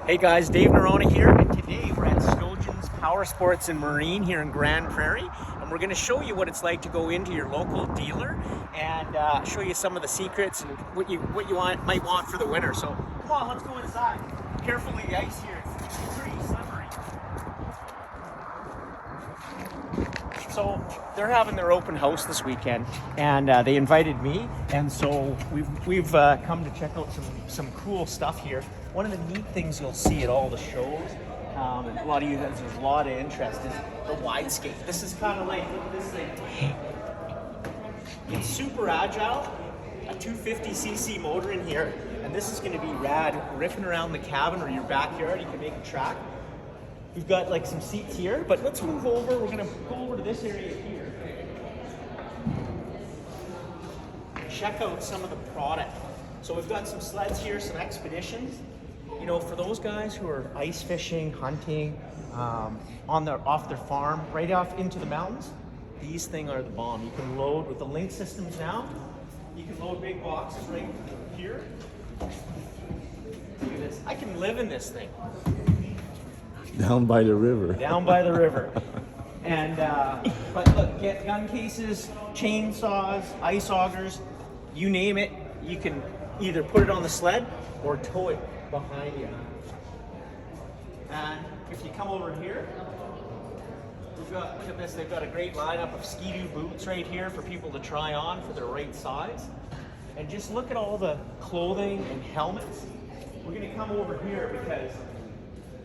Hey guys, Dave Norona here, and today we're at Stojans Powersports and Marine here in Grande Prairie, and we're going to show you what it's like to go into your local dealer and show you some of the secrets and what you might want for the winter. So come on, let's go inside. Carefully, the ice here, it's pretty slippery. So they're having their open house this weekend, and they invited me, and so we've come to check out some cool stuff here. One of the neat things you'll see at all the shows, and a lot of you guys, there's a lot of interest, is the wide skate. This is kind of like, look at this thing. It's super agile, a 250cc motor in here, and this is going to be rad. Riffing around the cabin or your backyard, you can make a track. We've got like some seats here, but let's move over. We're going to go over to this area here. Check out some of the product. So we've got some sleds here, some expeditions. You know, for those guys who are ice fishing, hunting, off their farm, right off into the mountains, these things are the bomb. You can load with the LinQ systems now. You can load big boxes right here. Look at this. I can live in this thing. Down by the river. Down by the river. And, but look, get gun cases, chainsaws, ice augers, you name it. You can either put it on the sled or tow it behind you. And if you come over here, we've got, look at this, they've got a great lineup of Ski-Doo boots right here for people to try on for their right size. And just look at all the clothing and helmets. We're gonna come over here because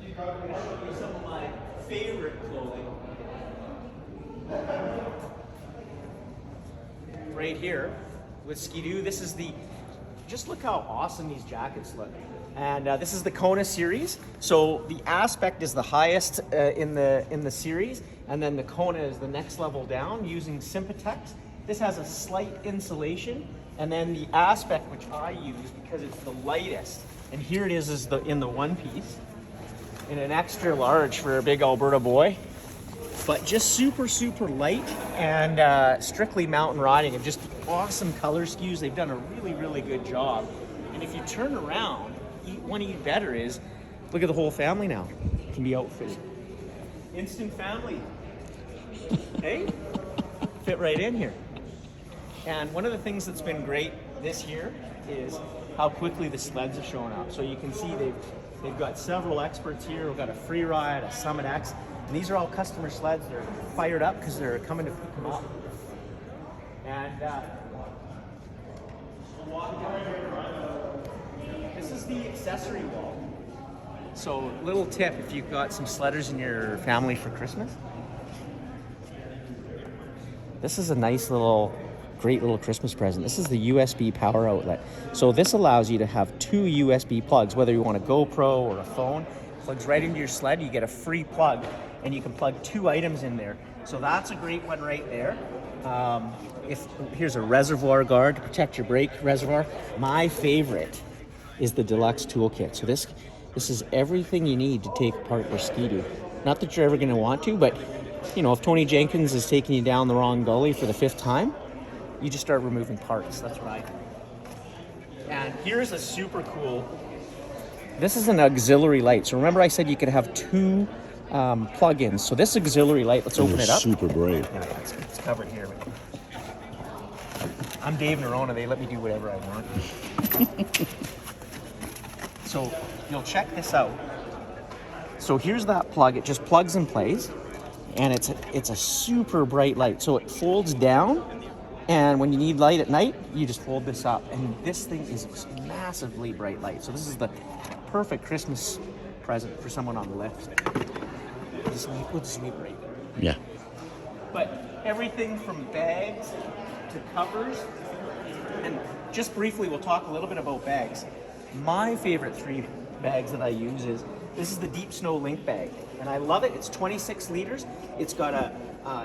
I'm gonna show you some of my favorite clothing. Right here with Ski-Doo, this is the, just look how awesome these jackets look. And this is the Kona series. So the Aspect is the highest in the series, and then the Kona is the next level down using Sympatex. This has a slight insulation, and then the Aspect, which I use because it's the lightest, and here it is in the one piece, in an extra large for a big Alberta boy. But just super, super light and strictly mountain riding, and just awesome color schemes. They've done a really, really good job. And if you turn around, one even better is, look at the whole family now. Can be outfitted. Instant family. Hey? Fit right in here. And one of the things that's been great this year is how quickly the sleds are showing up. So you can see they've got several experts here. We've got a Free Ride, a Summit X. And these are all customer sleds. They're fired up because they're coming to pick them up. And this is the accessory wall. So little tip if you've got some sledders in your family for Christmas. This is a nice great little Christmas present. This is the USB power outlet. So this allows you to have two USB plugs, whether you want a GoPro or a phone. Plugs right into your sled. You get a free plug, and you can plug two items in there. So that's a great one right there. Here's a reservoir guard to protect your brake reservoir. My favorite is the deluxe toolkit. So this is everything you need to take apart your Ski-Doo. Not that you're ever going to want to, but you know, if Tony Jenkins is taking you down the wrong gully for the 5th time, you just start removing parts. That's what I do. And here's a super cool. This is an auxiliary light. So remember I said you could have two plug-ins. So this auxiliary light, let's open it up. Super bright. Yeah, it's covered here. I'm Dave Norona. They let me do whatever I want. So you'll check this out. So here's that plug. It just plugs and plays, and it's a super bright light. So it folds down, and when you need light at night, you just fold this up, and this thing is massively bright light. So this is the perfect Christmas present for someone on the lift. We'll just leave it right there. Yeah. But everything from bags to covers, and just briefly we'll talk a little bit about bags. My favorite 3 bags that I use is, this is the Deep Snow LinQ bag, and I love it. It's 26 liters. It's got a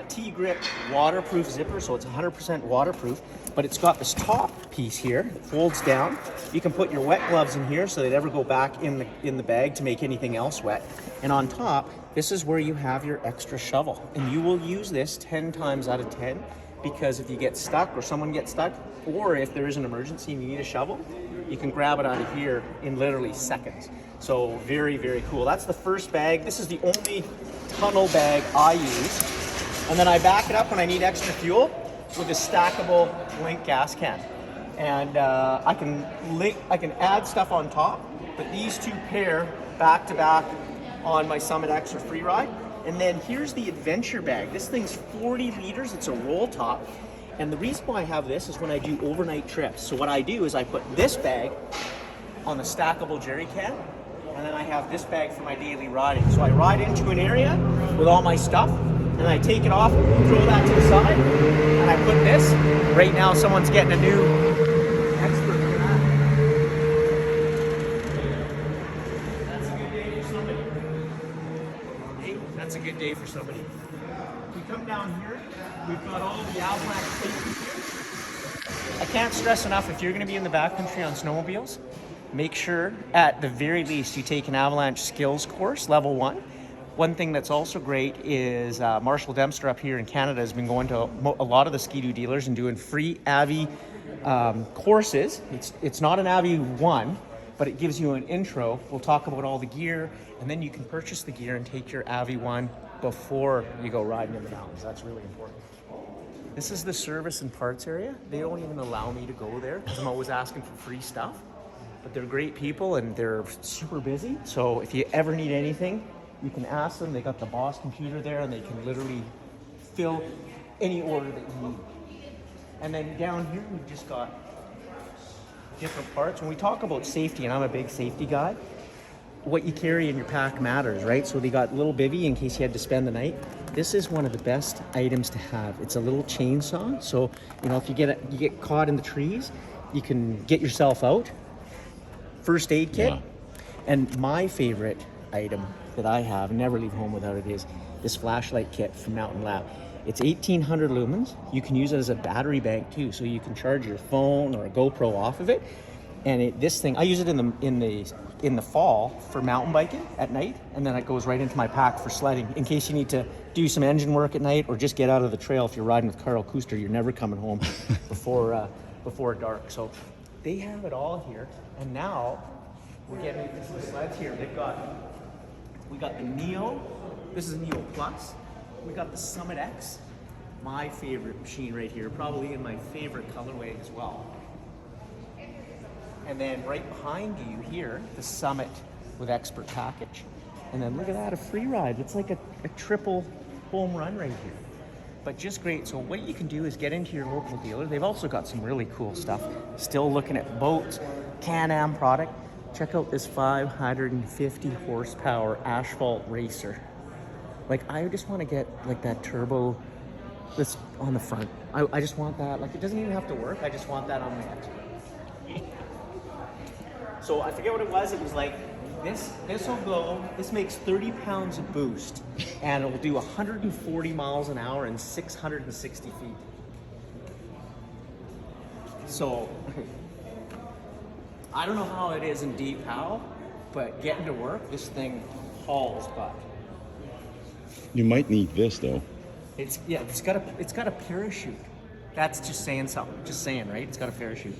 T-grip waterproof zipper, so it's 100% waterproof, but it's got this top piece here that folds down. You can put your wet gloves in here so they never go back in the bag to make anything else wet. And on top, this is where you have your extra shovel, and you will use this 10 times out of 10 because if you get stuck or someone gets stuck, or if there is an emergency and you need a shovel, you can grab it out of here in literally seconds. So very, very cool. That's the first bag. This is the only tunnel bag I use. And then I back it up when I need extra fuel with a stackable LinQ gas can. And I can add stuff on top, but these two pair back to back on my Summit X or Free Ride. And then here's the adventure bag. This thing's 40 liters, it's a roll top. And the reason why I have this is when I do overnight trips. So what I do is I put this bag on the stackable jerry can, and then I have this bag for my daily riding. So I ride into an area with all my stuff, and I take it off, throw that to the side, and I put this. Right now someone's getting a new expert for that. That's a good day for somebody. Hey, that's a good day for somebody. We come down here, we've got all the avalanche safety here. I can't stress enough, if you're going to be in the backcountry on snowmobiles, make sure at the very least you take an avalanche skills course, level 1. One thing that's also great is Marshall Dempster up here in Canada has been going to a lot of the Ski-Doo dealers and doing free Avi courses. It's not an Avi 1, but it gives you an intro. We'll talk about all the gear, and then you can purchase the gear and take your Avi 1 before you go riding in the mountains. That's really important. This is the service and parts area. They don't even allow me to go there because I'm always asking for free stuff. But they're great people and they're super busy. So if you ever need anything, you can ask them. They got the boss computer there and they can literally fill any order that you need. And then down here, we've just got different parts. When we talk about safety, and I'm a big safety guy, what you carry in your pack matters, right? So they got little bivvy in case you had to spend the night. This is one of the best items to have. It's a little chainsaw. So, you know, if you get caught in the trees, you can get yourself out. First aid kit. Yeah. And my favorite item that I have, never leave home without it, is this flashlight kit from Mountain Lab. It's 1800 lumens. You can use it as a battery bank too. So you can charge your phone or a GoPro off of it. And this thing, I use it in the fall for mountain biking at night, and then it goes right into my pack for sledding in case you need to do some engine work at night or just get out of the trail. If you're riding with Carl Kuster, you're never coming home before dark. So they have it all here, and now we're getting into the sleds here. We got the Neo. This is a Neo Plus. We got the Summit X, my favorite machine right here, probably in my favorite colorway as well. And then right behind you here, the Summit with Expert package. And then look at that, a Free Ride. It's like a triple home run right here. But just great. So what you can do is get into your local dealer. They've also got some really cool stuff. Still looking at boats, Can-Am product. Check out this 550 horsepower asphalt racer. Like, I just want to get like that turbo that's on the front. I just want that. Like, it doesn't even have to work. I just want that on my X. So I forget what it was. It was like this will go, this makes 30 pounds of boost, and it will do 140 miles an hour and 660 feet. So I don't know how it is in Deep Howe, but getting to work, this thing hauls butt. You might need this though. It's got a parachute. That's just saying something. Just saying, right? It's got a parachute.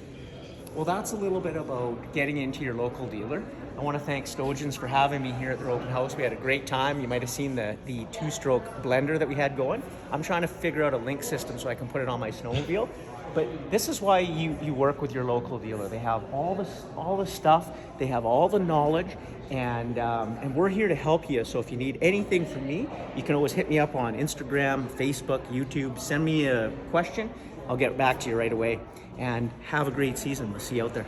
Well, that's a little bit about getting into your local dealer. I want to thank Stojans for having me here at their open house. We had a great time. You might have seen the two-stroke blender that we had going. I'm trying to figure out a LinQ system so I can put it on my snowmobile. But this is why you work with your local dealer. They have all the stuff. They have all the knowledge, and we're here to help you. So if you need anything from me, you can always hit me up on Instagram, Facebook, YouTube. Send me a question. I'll get back to you right away. And have a great season. We'll see you out there.